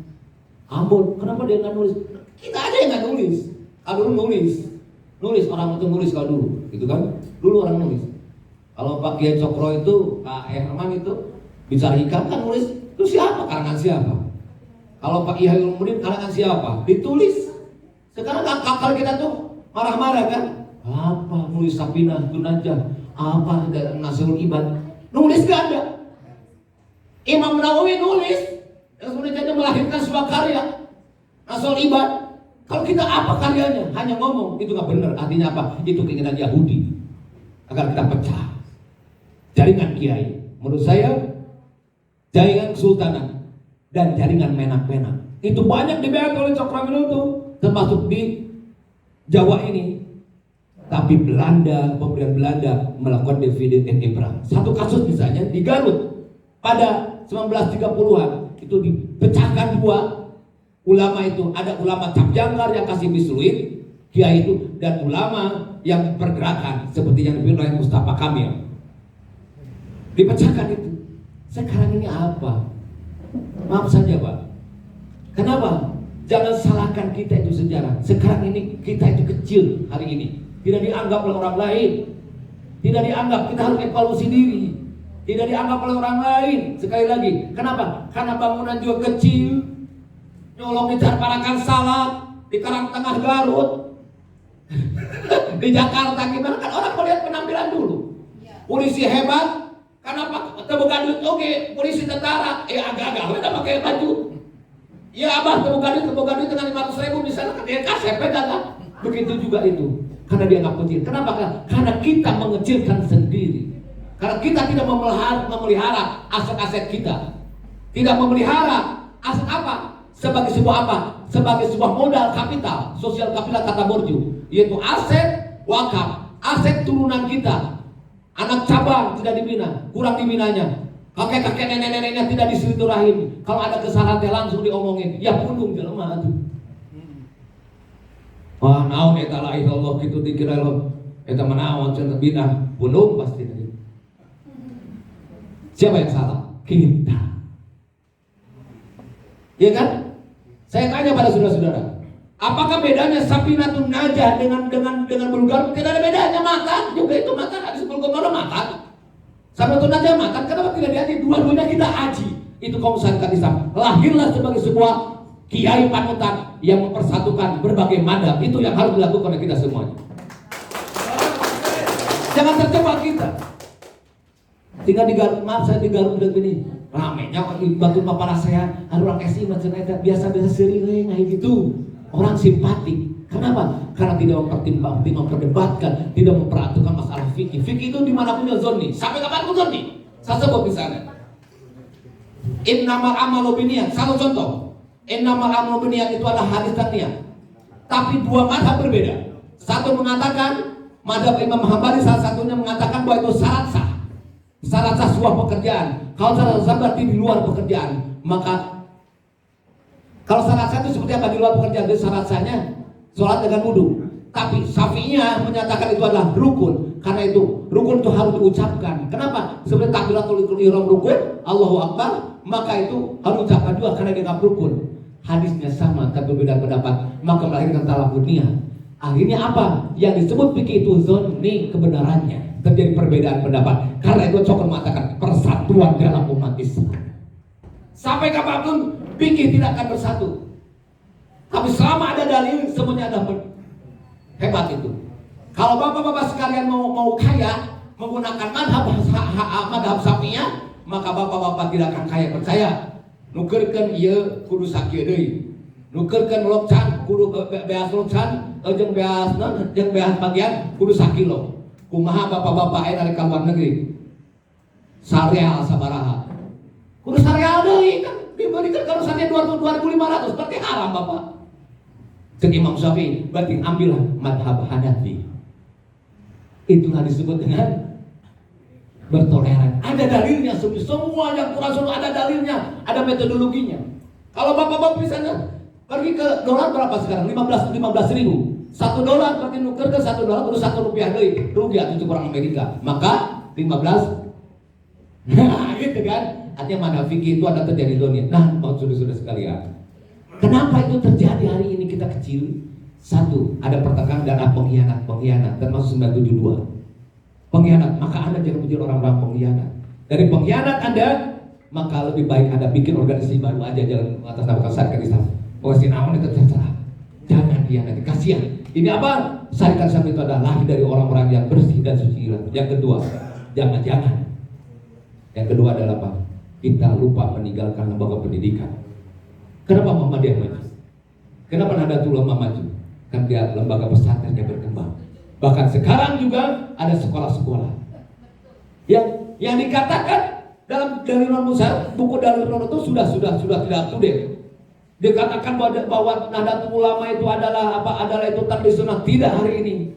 Ambon, kenapa dia nggak nulis? Kita ada yang nggak nulis. Kalau dulu nulis orang itu nulis kalau dulu, gitu kan? Dulu orang nulis. Kalau Pak Kiai Cokro itu, Pak Herman itu bicara hikam kan nulis. Itu siapa? Karangan siapa? Kalau Pak Ihai Ulumuddin karangan siapa? Ditulis. Sekarang kakak kita tuh marah-marah kan? Apa nulis Sapinah Tunajah? Apa Nasrul Ibad? Nulis gak ada. Imam Nawawi nulis. Yang sebenarnya melahirkan sebuah karya Nasrul Ibad. Kalau kita apa karyanya? Hanya ngomong, itu gak benar. Artinya apa? Itu keinginan Yahudi agar kita pecah. Jaringan kiai, menurut saya jaringan kesultanan dan jaringan menak-menak itu banyak dibahas oleh Cokroaminoto, termasuk di Jawa ini. Tapi Belanda, pemberian Belanda melakukan divide and impera. Satu kasus misalnya di Garut pada 1930-an itu dipecahkan dua ulama itu. Ada ulama Cap Jangkar yang kasih bisluit, kiai itu, dan ulama yang pergerakan seperti yang dipimpin oleh Mustafa Kamil. Dipecahkan itu. Sekarang ini apa? Maaf saja Pak. Kenapa? Jangan salahkan kita itu sejarah. Sekarang ini kita itu kecil hari ini. Tidak dianggap oleh orang lain. Tidak dianggap, kita harus evaluasi diri. Tidak dianggap oleh orang lain. Sekali lagi, kenapa? Karena bangunan juga kecil. Nyolong di Parakan Salak, di Karangtengah Garut. Di Jakarta gimana? Kan orang melihat penampilan dulu. Polisi hebat. Kenapa? Terbuka duit, oke, polisi tentara, agak-agak, udah pakai baju. Ya abah, terbuka duit dengan 500.000 misalnya, dia KSP kan? Begitu juga itu, karena dia nggak kecil. Kenapa? Karena kita mengecilkan sendiri. Karena kita tidak memelihara aset-aset kita, tidak memelihara aset apa? Sebagai sebuah apa? Sebagai sebuah modal kapital, sosial kapital kata Borju, yaitu aset wakaf, aset turunan kita. Anak cabang tidak dibina, kurang dibinanya. Kakek-kakek nenek-neneknya tidak disilaturahim. Kalau ada kesalahan langsung diomongin. Ya pundung jelema atuh. Wah, naon eta la ilaha illallah kitu dikira lo. Eta manaon cenah bina, pundung pasti tadi. Siapa yang salah? Kita. Ya kan? Saya tanya pada saudara-saudara, apakah bedanya Sapinatun Najah dengan Bulughul Maram? Tidak ada bedanya, makan juga itu makan. Hadis Bulughul Maram makan. Sapinatun Najah makan. Kenapa tidak diaji? Dua-duanya kita aji. Itu kaum syarikat Islam. Lahirlah sebagai sebuah kiai panutan yang mempersatukan berbagai madhab. Itu yang harus dilakukan oleh kita semuanya. Jangan terjebak kita. Tinggal di Garut, maaf saya di Garut udah gini. Ramenya batu paparan saya, ada orang esi macam itu biasa-biasa sering kayak gitu. Orang simpatik. Kenapa? Karena tidak memperdebatkan, tidak memperhatikan masalah fikih. Fikih itu dimanapun ya zonni. Sampai kapan pun zonni. Saya sebut misalnya. Innamal amalu binniyat. Satu contoh. Innamal amalu binniyat itu adalah hadis dan niat. Tapi dua mazhab berbeda. Satu mengatakan mazhab Imam Hambali, salah satunya mengatakan bahwa itu syarat sah. Syarat sah sebuah pekerjaan. Kalau syarat sah berarti di luar pekerjaan. Maka kalau syarat sah itu seperti apa di luar pekerjaan? Itu syarat sahnya sholat dengan wudu. Tapi Syafi'iyah menyatakan itu adalah rukun. Karena itu rukun itu harus diucapkan. Kenapa? Seperti takbiratul ihram rukun, Allahu Akbar, maka itu harus diucapkan juga karena dia rukun. Hadisnya sama tapi berbeda pendapat, maka melahirkan talafut niat. Akhirnya apa? Yang disebut fikih itu zonni kebenarannya. Terjadi perbedaan pendapat. Karena itu Cokro mengatakan persatuan dalam umat Islam. Sampai kapanpun fikih tidak akan bersatu. Tapi selama ada dalil, semuanya ada hebat itu. Kalau bapak-bapak sekalian mau kaya menggunakan madhab Syafi'iyah, maka bapak-bapak tidak akan kaya. Percaya. Nukerkan iya kudu sakieu deui. Nukerkan lokcan kudu beas lokcan, jeung beas bagian kudu sakilo. Kumaha bapak-bapak aya dari luar negeri. Sareal sabaraha. Kudu sareal deui kan diberikan kalau saja 2.500 berarti haram bapak. Cek Imam Syafi'i berarti ambillah madhab Hanafi. Itulah disebut dengan bertoleran. Ada dalilnya, semua yang Quran Sunnah ada dalilnya, ada metodologinya. Kalau bapak-bapak misalnya pergi ke dolar berapa sekarang? 15.000. $1 berarti nuker ke $1 udah $1 deui. Rugi atuh orang Amerika. Maka 15. Nah, gitu kan? Artinya mana fikih itu ada terjadi dunia. Nah, saudara-saudara sekalian, kenapa itu terjadi hari ini kita kecil? Satu, ada pertengkaran dan pengkhianat, termasuk 972. Pengkhianat, maka Anda jangan menjadi orang-orang pengkhianat. Dari pengkhianat Anda, maka lebih baik Anda bikin organisasi baru aja, jangan mengatasnamakan syarikat Islam. Organisasi naon itu terserah. Jangan nanti kasihan. Ini apa? Syarikat Islam itu adalah lahir dari orang-orang yang bersih dan suci. Yang kedua, jangan. Yang kedua adalah apa? Kita lupa meninggalkan lembaga pendidikan. Kenapa Muhammadiyah maju? Kenapa Nahdlatul Ulama maju? Kan dia lembaga pesantren yang berkembang. Bahkan sekarang juga ada sekolah-sekolah yang dikatakan dalam Dalilul Musa, buku Dalilul itu sudah tidak up to date. Dikatakan bahwa Nahdlatul Ulama itu adalah itu tradisional. Tidak hari ini.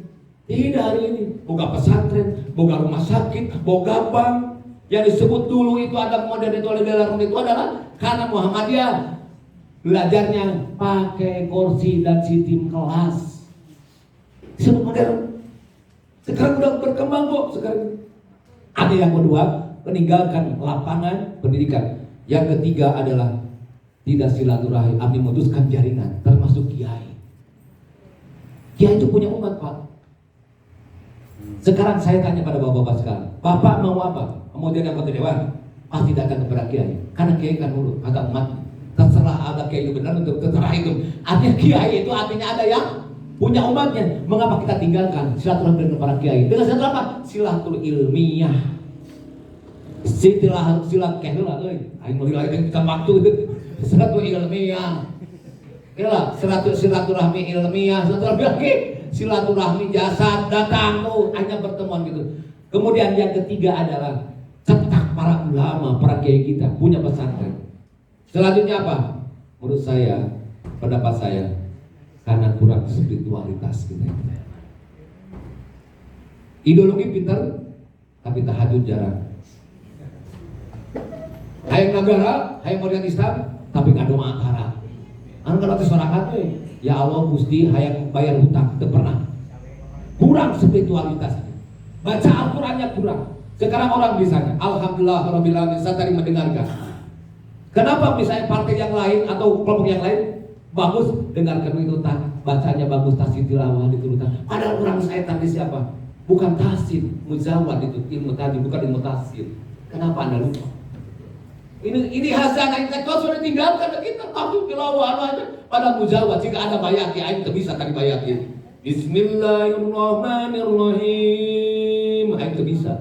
Boga pesantren, boga rumah sakit, boga bank. Yang disebut dulu itu ada modern itu adalah karena Muhammadiyah belajarnya pakai kursi dan sistem kelas. Disebut modern. Sekarang udah berkembang kok. Sekarang ada yang kedua, meninggalkan lapangan pendidikan. Yang ketiga adalah tidak silaturahim, abdi memutuskan jaringan, termasuk kiai. Kiai itu punya umat, Pak. Sekarang saya tanya pada bapak-bapak sekarang, Bapak mau apa? Mau jadi anggota dewan? Pasti datang kepada kiai, karena kiai kan dulu agak umat. Terserah ada kiai itu benar untuk terserah itu. Artinya kiai itu artinya ada yang punya umatnya. Mengapa kita tinggalkan silaturahmi dengan para kiai? Dengan silaturahmi apa? Silatul ilmiah. Silat kehela euy. Aing meuli lain kita waktu silatul ilmiah. Kela silaturahmi ilmiah, silaturahmi jasad datang tuh hanya pertemuan gitu. Kemudian yang ketiga adalah cetak para ulama, para kiai kita punya pesantren. Selanjutnya apa? Menurut saya, pendapat saya, karena kurang spiritualitas kita. Ideologi pintar, tapi tahajud jarang. Hayang negara, hayang modern Islam, tapi gak doa akara. Anu kalau diserakat ya Allah Gusti hayang bayar hutang, itu pernah. Kurang spiritualitas. Baca Al-Qur'annya kurang. Sekarang orang misalnya, alhamdulillah rabbil alamin, saya tadi mendengarkan. Kenapa misalnya partai yang lain atau kelompok yang lain bagus dengarkan itu bacanya bagus tasdid tilawah diturutan. Padahal orang saya tadi siapa? Bukan tasdid, muzawwad itu ilmu tadi, bukan ilmu tasdid. Kenapa Anda lupa? Ini hazanah intelektual sudah ditinggalkan kita tasdid tilawah aja pada muzawwad. Jika ada bayaki, aing tidak bisa tadi bayaki. Bismillahirrahmanirrahim. Aing tidak bisa.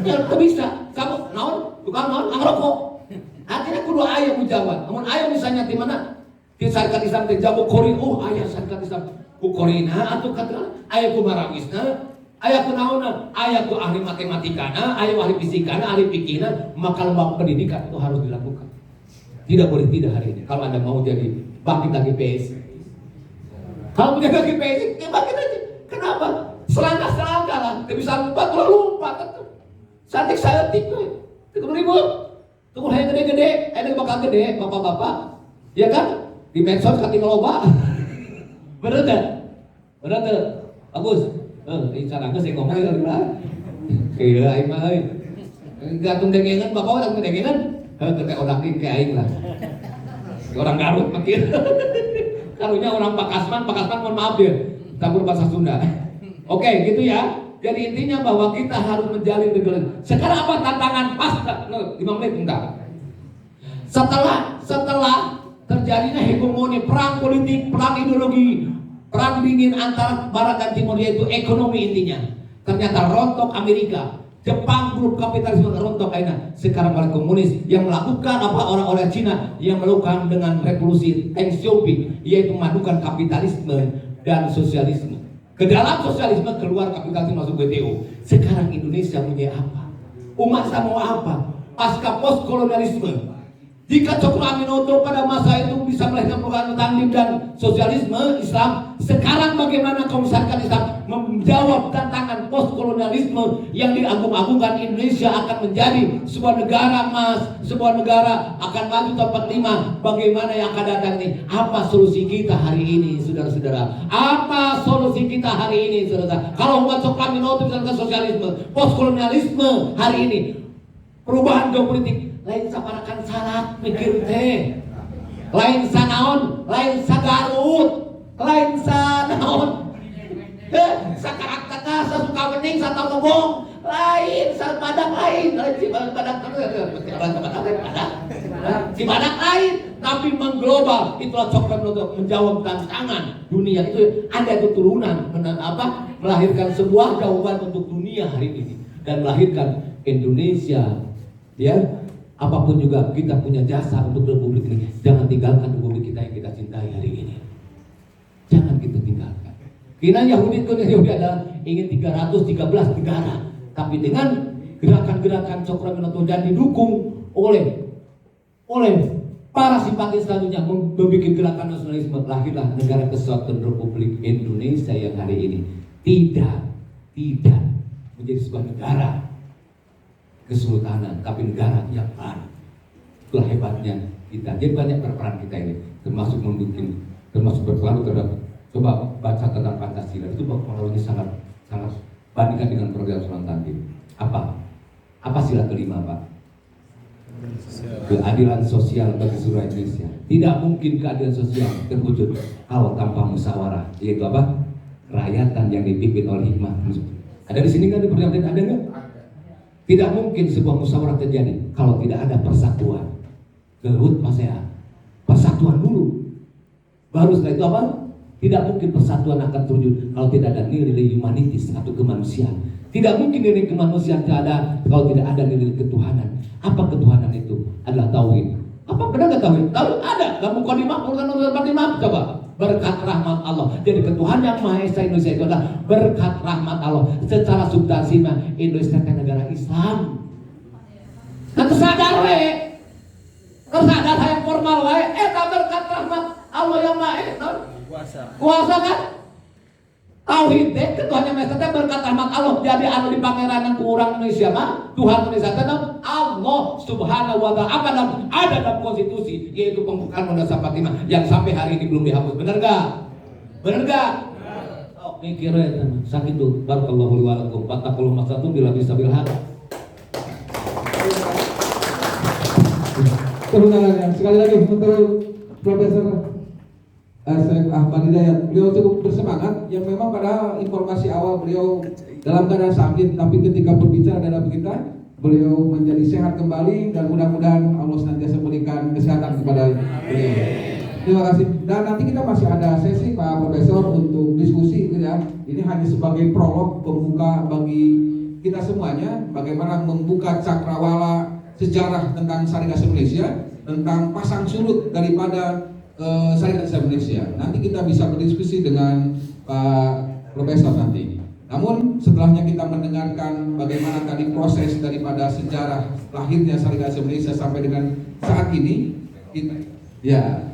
Ya tidak bisa. Kamu naon? Tukang naon? Ngerokok. Akhirnya kudu aya mujawab. Namun aya misalnya di mana? Di syarikat Islam teh jago korin. Oh, aya syarikat Islam ku korina atuh kata aya ku marawisna, aya ku naonna, aya ku ahli matematikana, aya ahli fisikana, ahli fikihna, maka lembaga pendidikan itu harus dilakukan. Tidak boleh tidak hari ini. Kalau Anda mau jadi bangkit lagi PSI. Kalau punya lagi PSI, ya bangkit aja. Kenapa? Selangkah-selangkah lah. Tidak bisa lupa. Santik saya tikut. Tunggu hayang gede-gede, bakal gede, bapak-bapak. Ya kan? Di medsos kating loba. Bener kan? Bener tuh. Bagus. Cara saya ngomong ya lah. Kira aing mah euy. Gantung dengengan bapak orang dengengan. Teh orang ini kayak aing lah. Orang Garut makin. Karunya orang Pakasman mohon maaf dia. Campur bahasa Sunda. Oke, gitu ya. Jadi intinya bahwa kita harus menjalin relasi. Sekarang apa tantangan pasca? 5 menit enggak. Setelah terjadinya hegemoni, perang politik, perang ideologi, perang dingin antara Barat dan Timur, yaitu ekonomi intinya. Ternyata rontok Amerika, Jepang, grup kapitalisme rontok aina. Sekarang oleh komunis yang melakukan orang-orang Cina yang melakukan dengan revolusi Deng Xiaoping, yaitu memadukan kapitalisme dan sosialisme. Ke dalam sosialisme keluar kapitalisme masuk WTO. Sekarang Indonesia punya apa? Umat Islam mau apa? Pasca post kolonialisme. Jika Cokro Aminoto pada masa itu bisa melahirkan program tanding dan sosialisme Islam, Sekarang bagaimana kaum syarikat Islam menjawab tantangan postkolonialisme yang diagung-agungkan Indonesia akan menjadi sebuah negara emas, sebuah negara akan maju tempat 5. Bagaimana yang akan datang ini? Apa solusi kita hari ini, saudara-saudara? Apa solusi kita hari ini, saudara? Kalau umat coklat minotu misalkan sosialisme, postkolonialisme hari ini, perubahan geopolitik, lain saparakan salat mikir teh, lain sanaon, lain sagarut, lain sanaon, sakarak kata, sasuka bening, satau ngomong, lain badak lain si badak lain, tapi mengglobal. Itulah coklat untuk menjawab tantangan dunia. Itu ada keturunan melahirkan sebuah jawaban untuk dunia hari ini dan melahirkan Indonesia. Ya, apapun juga kita punya jasa untuk republik ini. Jangan tinggalkan republik kita yang kita cintai hari ini. Jangan kita tinggalkan. Kira Yahudi adalah ingin 313 negara, tapi dengan gerakan-gerakan Cokro Aminoto dan didukung oleh para simpatis selanjutnya membuat gerakan nasionalisme, lahirlah Negara Kesatuan Republik Indonesia yang hari ini tidak menjadi sebuah negara kesultanan, tapi negara yang baru. Itulah hebatnya kita. Jadi banyak berperan kita ini, termasuk berpengaruh terhadap. Coba baca tentang Pancasila, itu pengaruhnya sangat bandingkan dengan program Sultan Tandil. Apa sila kelima, Pak? Keadilan sosial bagi seluruh Indonesia. Tidak mungkin keadilan sosial terwujud kalau tanpa musyawarah, yaitu apa? Kerakyatan yang dipimpin oleh hikmah. Ada di sini nggak di program? Ada nggak? Tidak mungkin sebuah musyawarah terjadi kalau tidak ada persatuan. Gelut Mas ya, persatuan dulu. Baru setelah itu apa? Tidak mungkin persatuan akan terwujud kalau tidak ada nilai humanitis atau kemanusiaan. Tidak mungkin nilai kemanusiaan ada kalau tidak ada nilai ketuhanan. Apa ketuhanan itu? Adalah tauhid. Apa benar nggak tauhid? Tauhid ada. Kamu kodimah, urutan 45 coba. Berkat rahmat Allah. Jadi ketuhanan yang Maha Esa Indonesia itu adalah berkat rahmat Allah. Secara substansi Indonesia kan negara Islam. Nah tersadar tersadar yang formal berkat rahmat Allah yang Maha Esa. Kuasa kan? Tauhid deh, ketuanya Maha Esa berkat rahmat Allah. Jadi anu di pangeranan ku urang Indonesia mah Tuhan Indonesia teh Allah Subhanahu wa taala ada dalam konstitusi, yaitu pembukaan Undang-Undang 45 yang sampai hari ini belum dihapus. Benar enggak? Benar enggak? Oh, mikir ya sakit tuh. Barakallahu li wa lakum. Fattaqul maqsatum bila bisabil haq. Kebenaran sekali lagi untuk Profesor Syekh Ahmad Hidayat. Beliau cukup bersemangat, yang memang pada informasi awal beliau dalam keadaan sakit, tapi ketika berbicara dalam kita beliau menjadi sehat kembali, dan mudah-mudahan Allah senantiasa memberikan kesehatan kepada beliau. Terima kasih. Dan nanti kita masih ada sesi Pak Profesor untuk diskusi gitu ya. Ini hanya sebagai prolog pembuka bagi kita semuanya, bagaimana membuka cakrawala sejarah tentang Syarikat Indonesia, tentang pasang surut daripada Syarikat Indonesia. Nanti kita bisa berdiskusi dengan Pak Profesor nanti. Namun setelahnya kita mendengarkan bagaimana tadi proses daripada sejarah lahirnya Syarikat Indonesia sampai dengan saat ini, ya,